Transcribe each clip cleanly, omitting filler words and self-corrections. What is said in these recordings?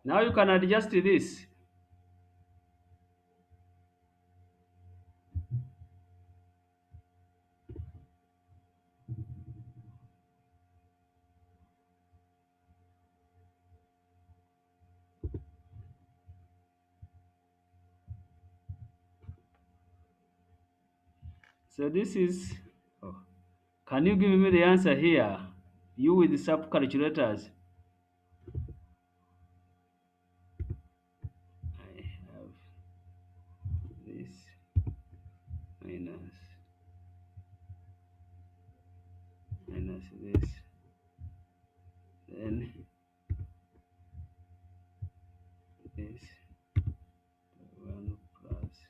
Now you can adjust this. So this is, oh, can you give me the answer here? You with the sub calculators. I have this minus this, then this 1 plus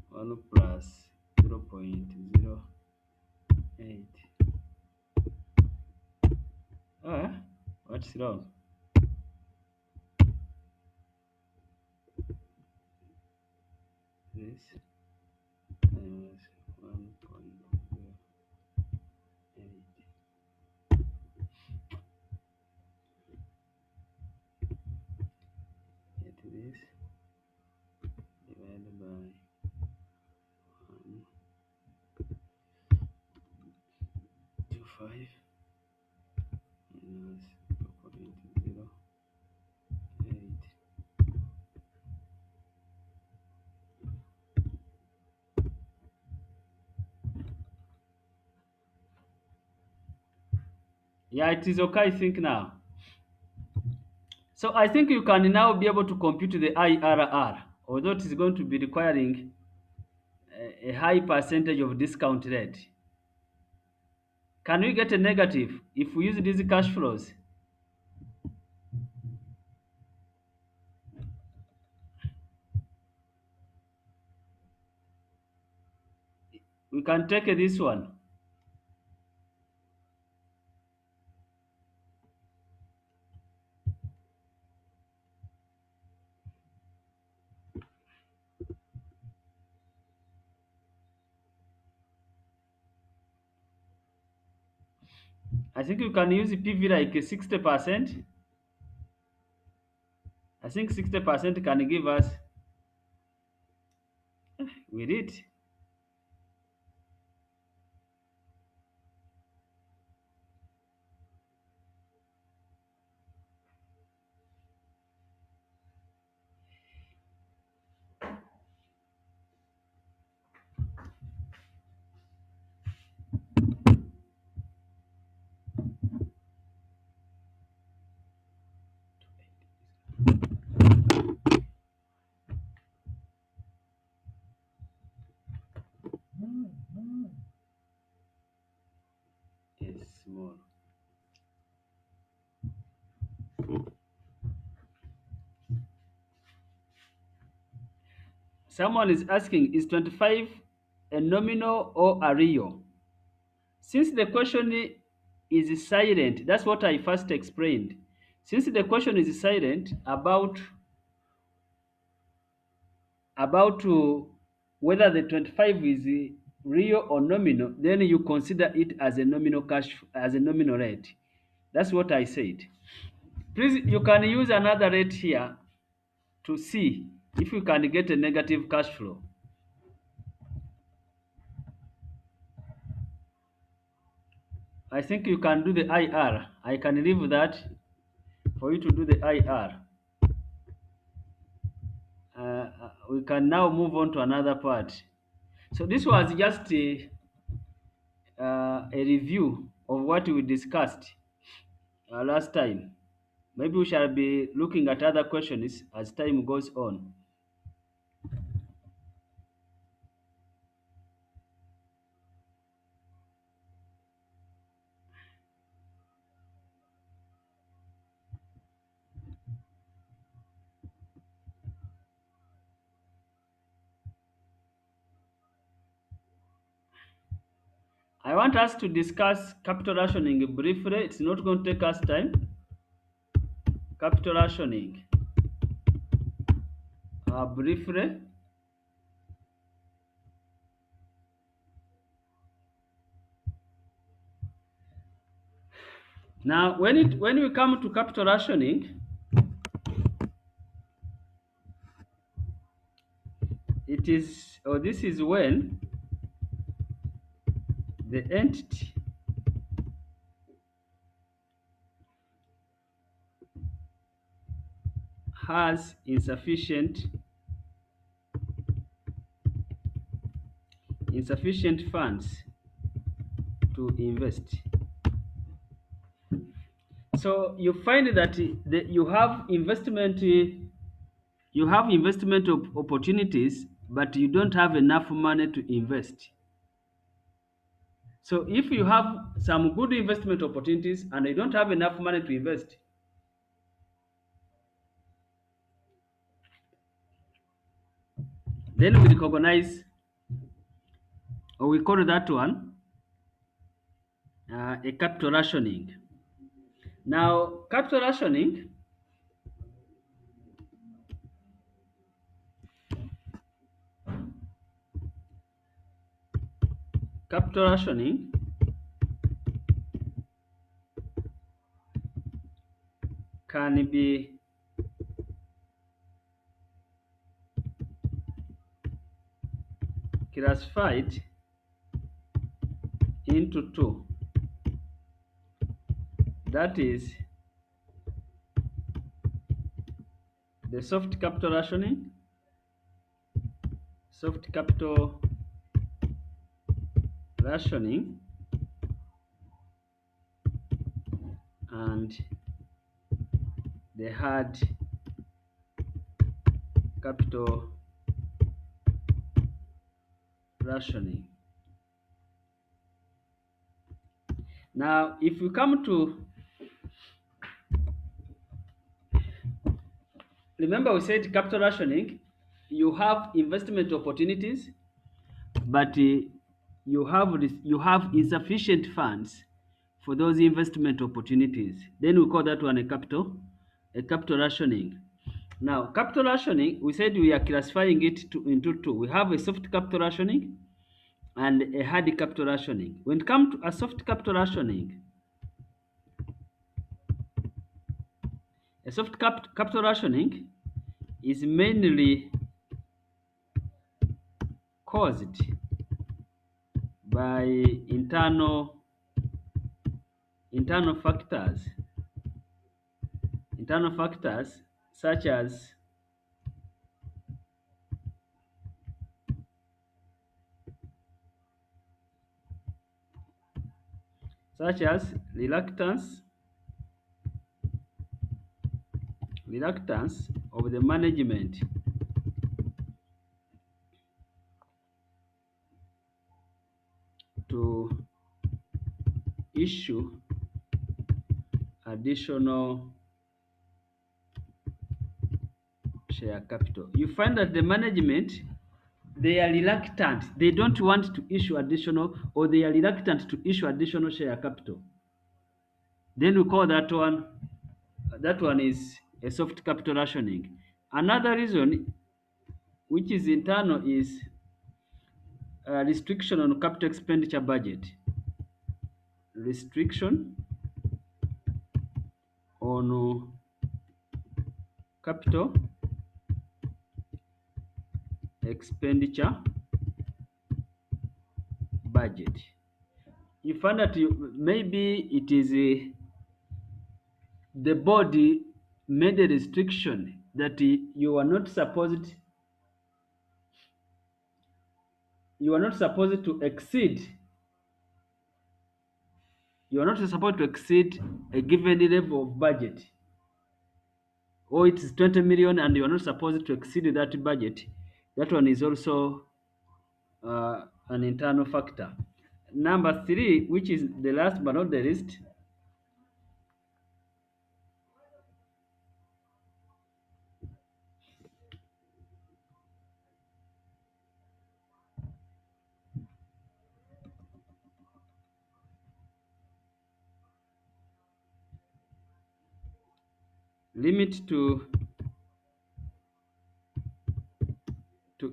1 plus 0.08. Ah, what's wrong? This minus 1.08. Get this divided by 125 minus 0.08. Yeah, it is okay, I think now. So I think you can now be able to compute the IRR, although it is going to be requiring a high percentage of discount rate. Can we get a negative if we use these cash flows? We can take this one. I think you can use PV like 60%. I think 60% can give us with it. Yes, small. Someone is asking, is 25 a nominal or a real? Since the question is silent, that's what I first explained. Since the question is silent about whether the 25 is real or nominal, then you consider it as a nominal as a nominal rate. That's what I said. Please, you can use another rate here to see if you can get a negative cash flow. I think you can do the IR. I can leave that for you to do the IR. We can now move on to another part. So this was just a review of what we discussed last time. Maybe we shall be looking at other questions as time goes on. I want us to discuss capital rationing briefly. It's not going to take us time. Capital rationing briefly. Now, when we come to capital rationing, it is, or this is when the entity has insufficient funds to invest. So you find that you have investment opportunities, but you don't have enough money to invest. So if you have some good investment opportunities and you don't have enough money to invest, then we recognize, or we call that one a capital rationing. Now, capital rationing can be classified into two. That is the soft capital rationing, and the hard capital rationing. Now, if you come to remember, we said capital rationing, you have investment opportunities, but you have insufficient funds for those investment opportunities. Then we call that one a capital rationing. Now, capital rationing, we said we are classifying it into two. We have a soft capital rationing and a hard capital rationing. When it comes to a soft capital rationing, a capital rationing is mainly caused by internal factors internal factors such as such as reluctance of the management to issue additional share capital. You find that the management, they are reluctant, they don't want to issue additional, or they are reluctant to issue additional share capital. Then we call that one is a soft capital rationing. Another reason, which is internal, is restriction on capital expenditure budget. Restriction on capital expenditure budget. You find that maybe it is the body made a restriction that you are not supposed to exceed you are not supposed to exceed a given level of budget, or it is 20 million and you are not supposed to exceed that budget. That one is also an internal factor. Number three, which is the last but not the least, limit to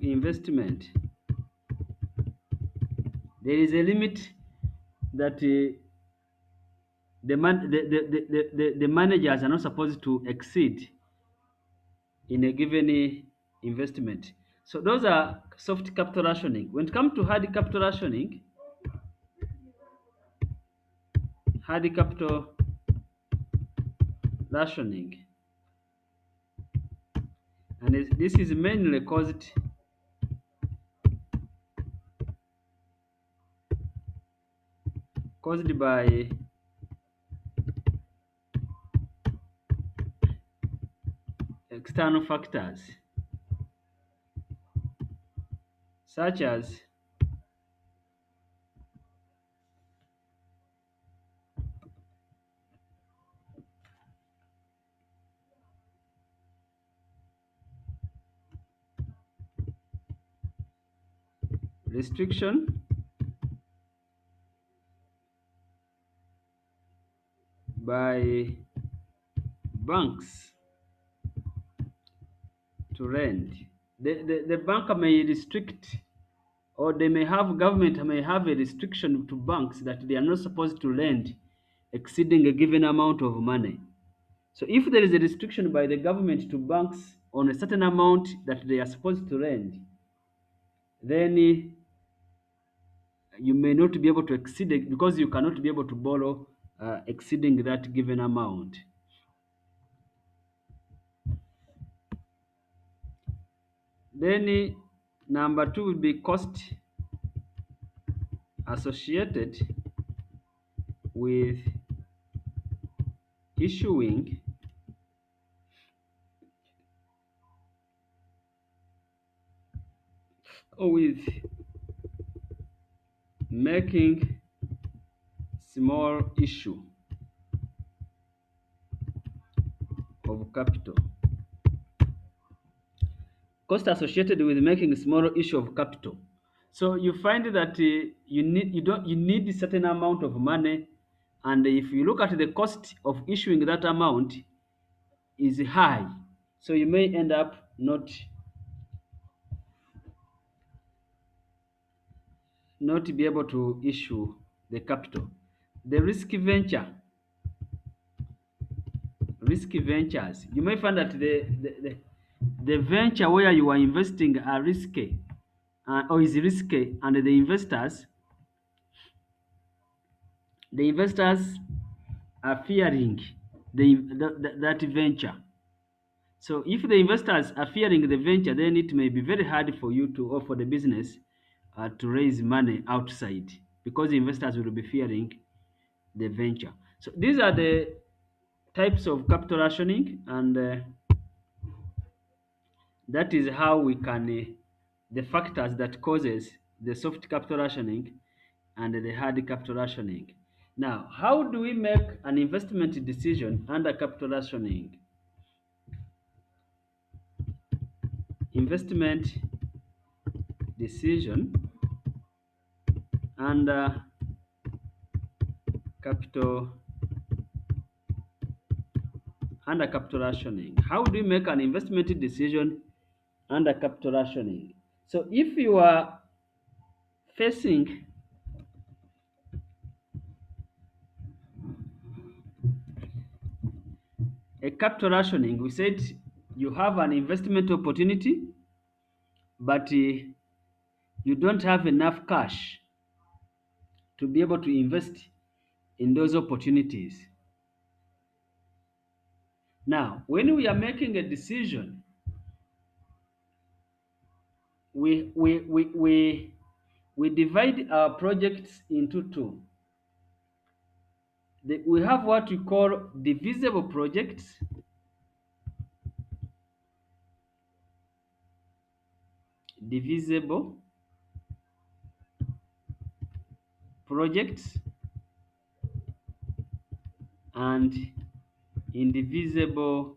investment. There is a limit that the managers are not supposed to exceed in a given investment. So those are soft capital rationing. When it comes to hard capital rationing, and this is mainly caused by external factors such as restriction by banks to lend. The bank may restrict, or they may have government may have a restriction to banks that they are not supposed to lend exceeding a given amount of money. So if there is a restriction by the government to banks on a certain amount that they are supposed to lend, then you may not be able to exceed it because you cannot be able to borrow exceeding that given amount. Then number two will be cost associated with issuing or with making small issue of capital. Cost associated with making a small issue of capital. So you find that you need a certain amount of money, and if you look at the cost of issuing that amount is high, so you may end up not be able to issue the capital. The risky ventures, you may find that the venture where you are investing are risky, or is risky, and the investors are fearing that venture. So if the investors are fearing the venture, then it may be very hard for you to, or for the business to raise money outside, because the investors will be fearing the venture. So these are the types of capital rationing, and that is how we can the factors that causes the soft capital rationing and the hard capital rationing. Now, how do we make an investment decision under capital rationing? Investment decision under capital capital rationing. How do you make an investment decision under capital rationing? So if you are facing a capital rationing, we said you have an investment opportunity, but you don't have enough cash to be able to invest in those opportunities. Now, when we are making a decision, we divide our projects into two. We have what we call divisible projects, divisible projects, and indivisible.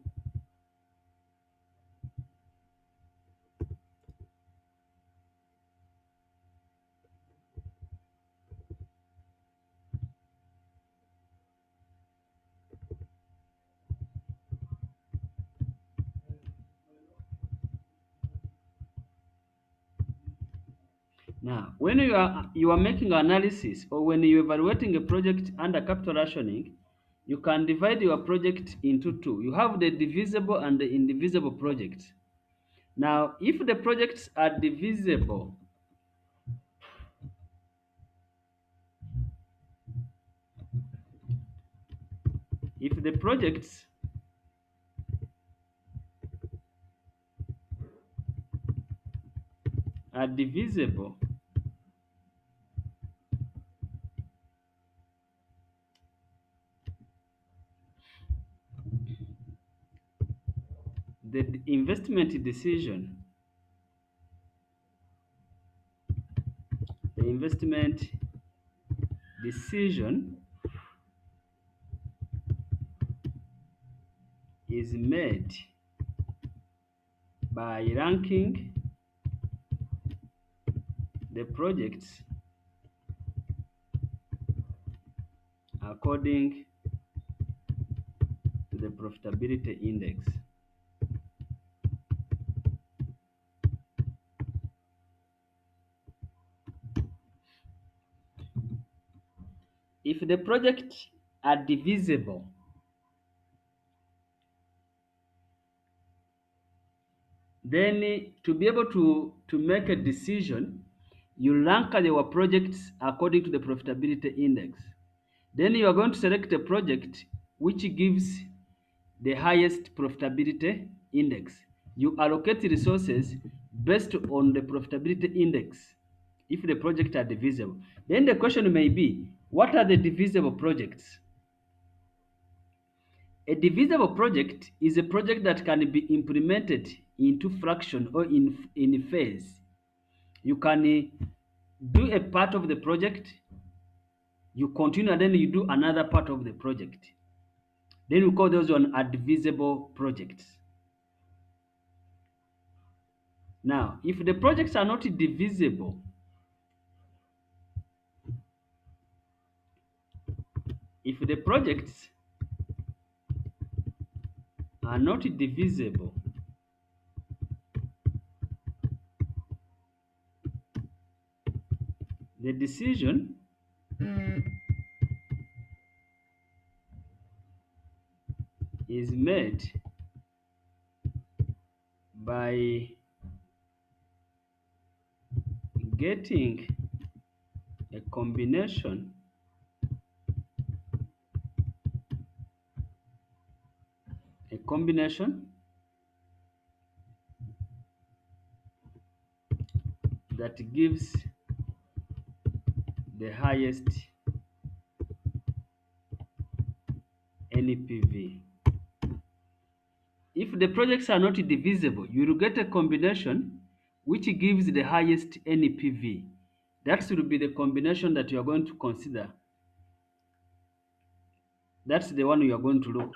Now, when you are making analysis, or when you're evaluating a project under capital rationing, you can divide your project into two. You have the divisible and the indivisible projects. Now, if the projects are divisible, if the projects are divisible, the investment decision is made by ranking the projects according to the profitability index. If the projects are divisible, then to be able to make a decision, you rank your projects according to the profitability index. Then you are going to select a project which gives the highest profitability index. You allocate resources based on the profitability index if the projects are divisible. Then the question may be, what are the divisible projects? A divisible project is a project that can be implemented into fraction or in phase. You can do a part of the project, you continue, and then you do another part of the project. Then we call those one are divisible projects. Now, if the projects are not divisible, if the projects are not divisible, the decision is made by getting a combination a combination that gives the highest NPV. If the projects are not divisible, you will get a combination which gives the highest NPV. That should be the combination that you are going to consider. That's the one you are going to look at.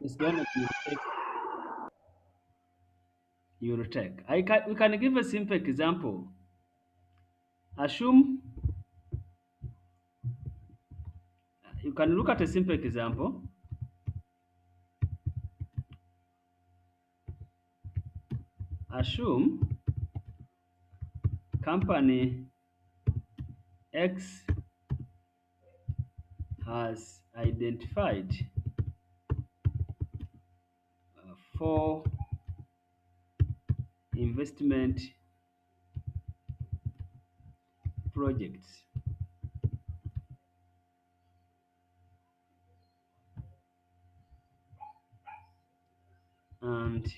It's the one that you will take. We can give a simple example. Assume, you can look at a simple example. Assume company X has identified 4 investment projects and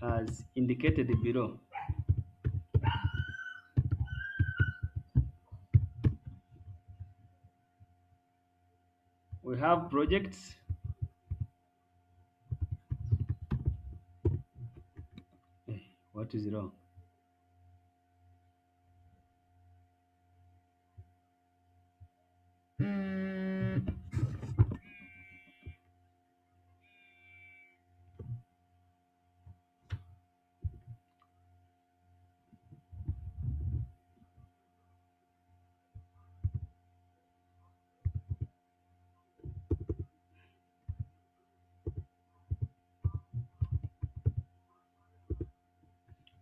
as indicated below. We have projects what is wrong?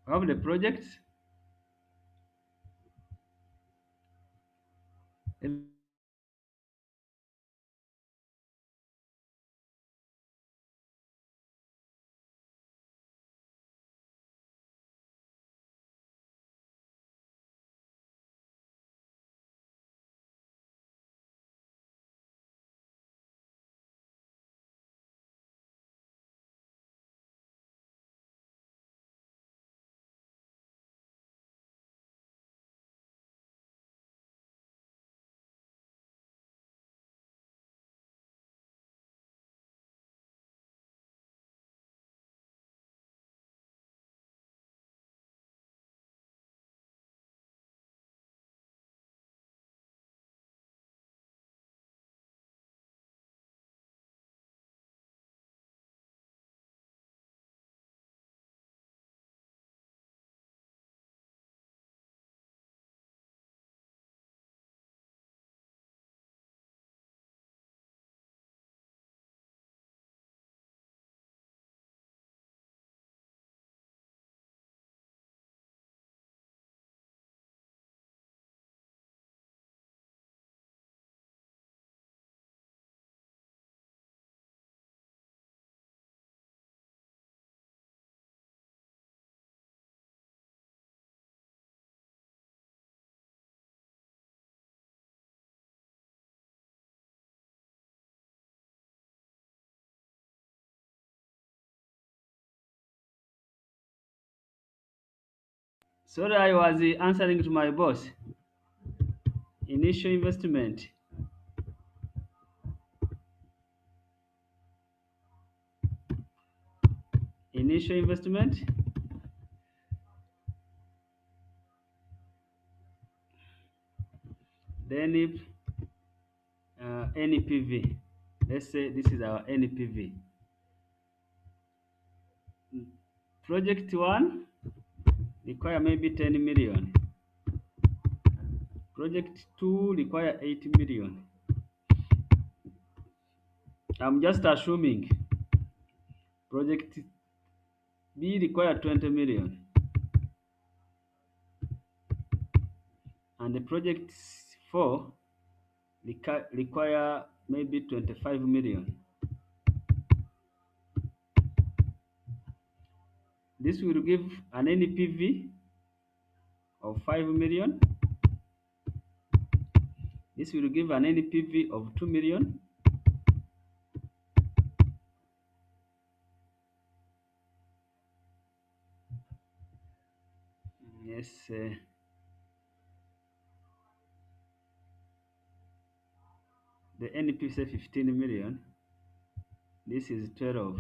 We have the projects. Let Sorry, I was answering to my boss. Initial investment. Initial investment. Then if NPV. Let's say this is our NPV. Project 1 require maybe 10 million. Project 2 require 8 million. I'm just assuming project B require 20 million and the project 4 require maybe 25 million. This will give an NPV of 5 million. This will give an NPV of 2 million. Yes, the NPV say 15 million. This is 12.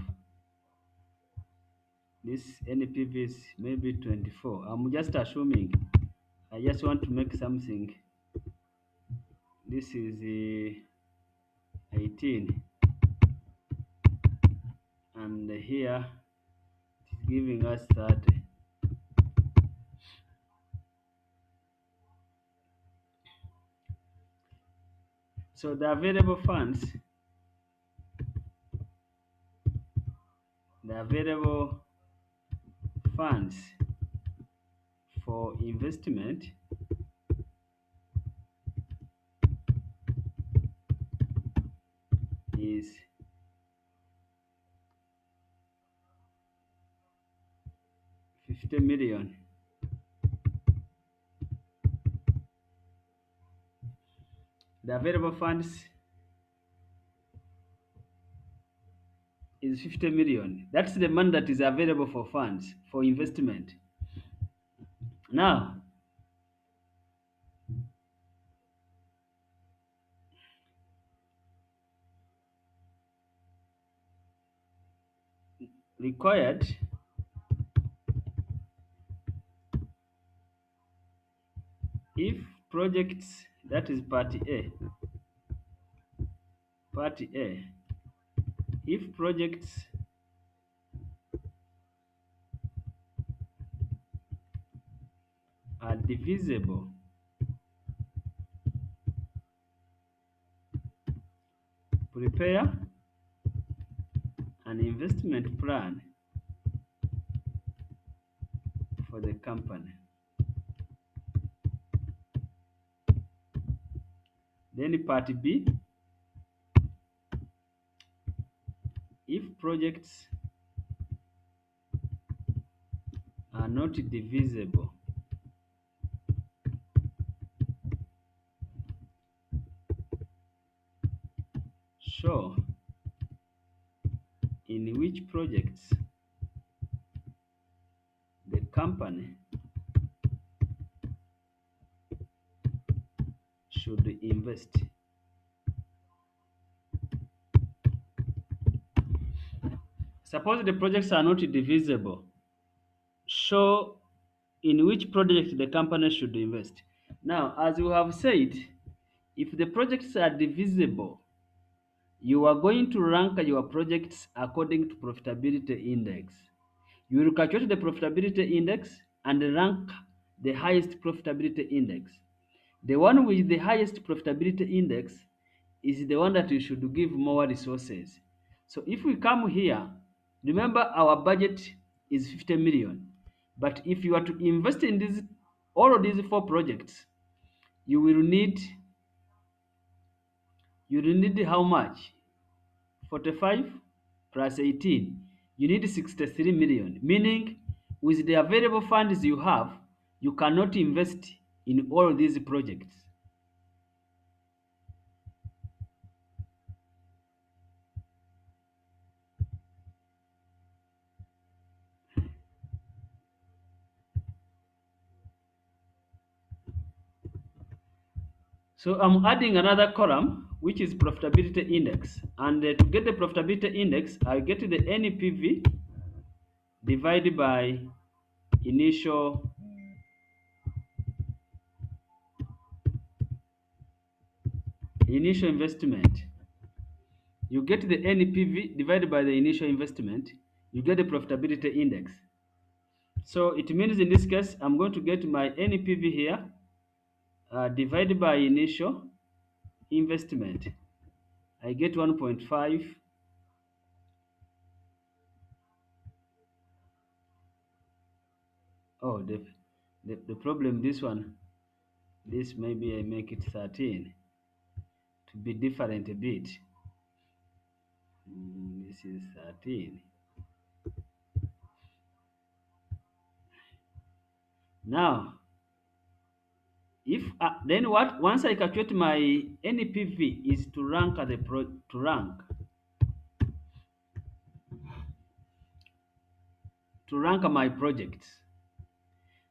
This NPV is maybe 24. I'm just assuming. I just want to make something. This is 18. And here it's giving us 30. So the available funds for investment is 50 million. The available funds is 50 million. That's the money that is available for funds for investment. Now, required if projects, that is part A, if projects are divisible, prepare an investment plan for the company. Then part B, if projects are not divisible, show in which projects the company should invest. Suppose the projects are not divisible, show in which project the company should invest. Now, as you have said, if the projects are divisible, you are going to rank your projects according to profitability index. You will calculate the profitability index and rank the highest profitability index. The one with the highest profitability index is the one that you should give more resources. So if we come here, remember our budget is 50 million. But if you are to invest in all of these four projects, you will need how much? 45 plus 18. You need 63 million, meaning with the available funds you have, you cannot invest in all these projects. So I'm adding another column which is profitability index, and to get the profitability index, I get the NPV divided by initial investment. You get the NPV divided by the initial investment, you get the profitability index. So it means in this case, I'm going to get my NPV here divided by initial investment. I get 1.5. Oh, the problem, this one, this maybe I make it 13 to be different a bit. This is 13. Now, if then what? Once I calculate my NPV is to rank at the to rank my projects.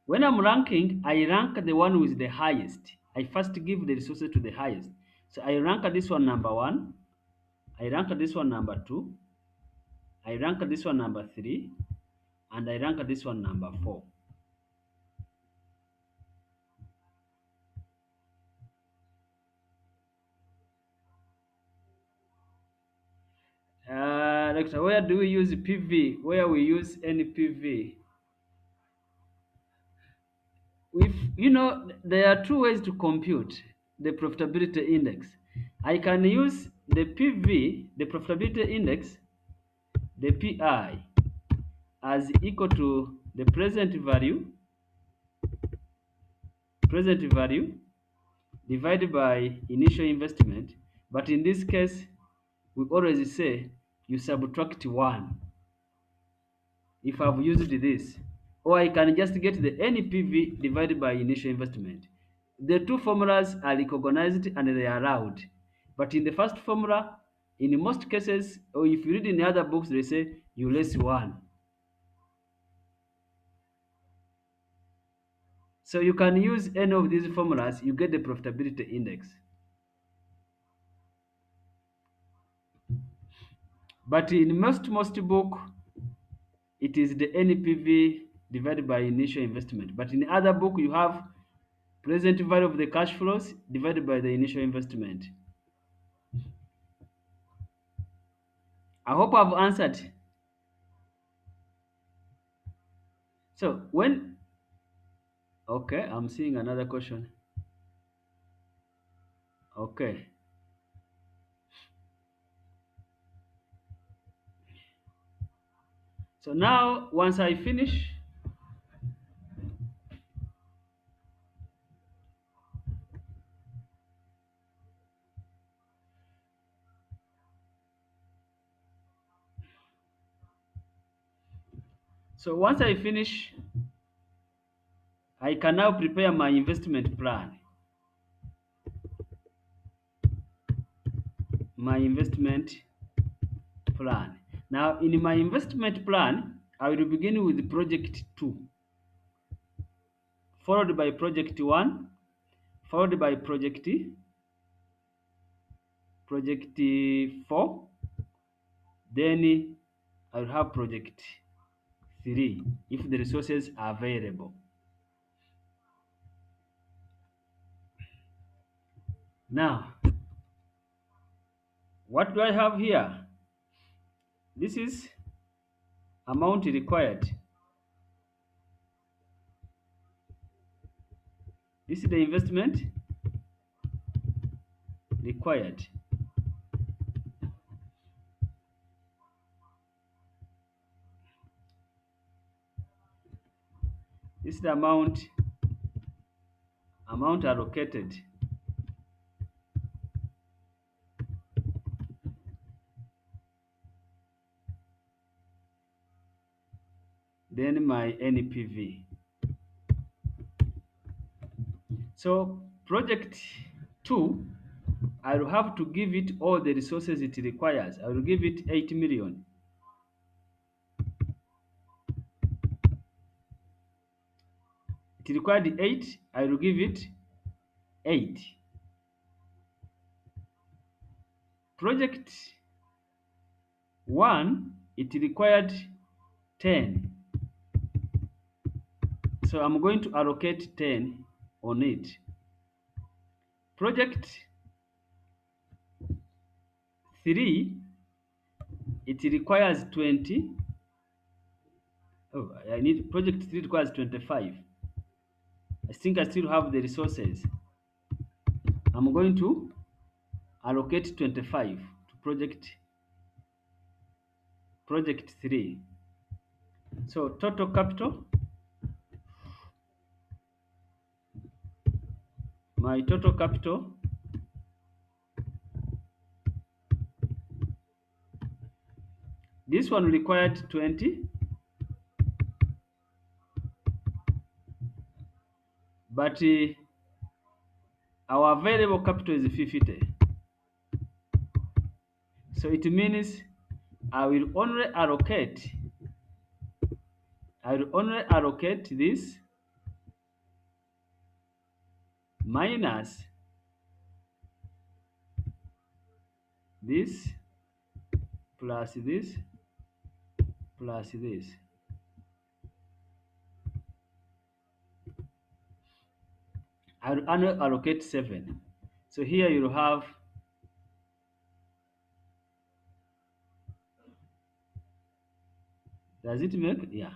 When I'm ranking, I rank the one with the highest. I first give the resources to the highest. So I rank this one number one. I rank this one number two. I rank this one number three, and I rank this one number four. Lecture, where do we use PV? Where we use any PV? If there are two ways to compute the profitability index. I can use the PV, the profitability index, the PI, as equal to the present value divided by initial investment. But in this case, we always say you subtract one if I've used this, or I can just get the NPV divided by initial investment. The two formulas are recognized and they are allowed. But in the first formula, in most cases, or if you read in the other books, they say you less one. So you can use any of these formulas, you get the profitability index. But in most book, it is the NPV divided by initial investment. But in the other book, you have present value of the cash flows divided by the initial investment. I hope I've answered. So when okay, I'm seeing another question. Okay. So now once I finish, so once I finish, I can now prepare my investment plan. My investment plan. Now in my investment plan, I will begin with project 2, followed by project 1, followed by project 4, then I will have project 3 if the resources are available. Now, what do I have here? This is amount required. This is the investment required. This is the amount allocated. Then my NPV. So project 2, I will have to give it all the resources it requires. I will give it 8 million. It required 8, I will give it 8. Project 1, it required 10. So I'm going to allocate 10 on it. Project 3, it requires 20. Oh, I need project 3 requires 25. I think I still have the resources. I'm going to allocate 25 to project 3. So total capital, my total capital, this one required 20, but our available capital is 50. So it means I will only allocate this minus this plus this plus this. I will only allocate 7. So here you'll have, does it make? Yeah.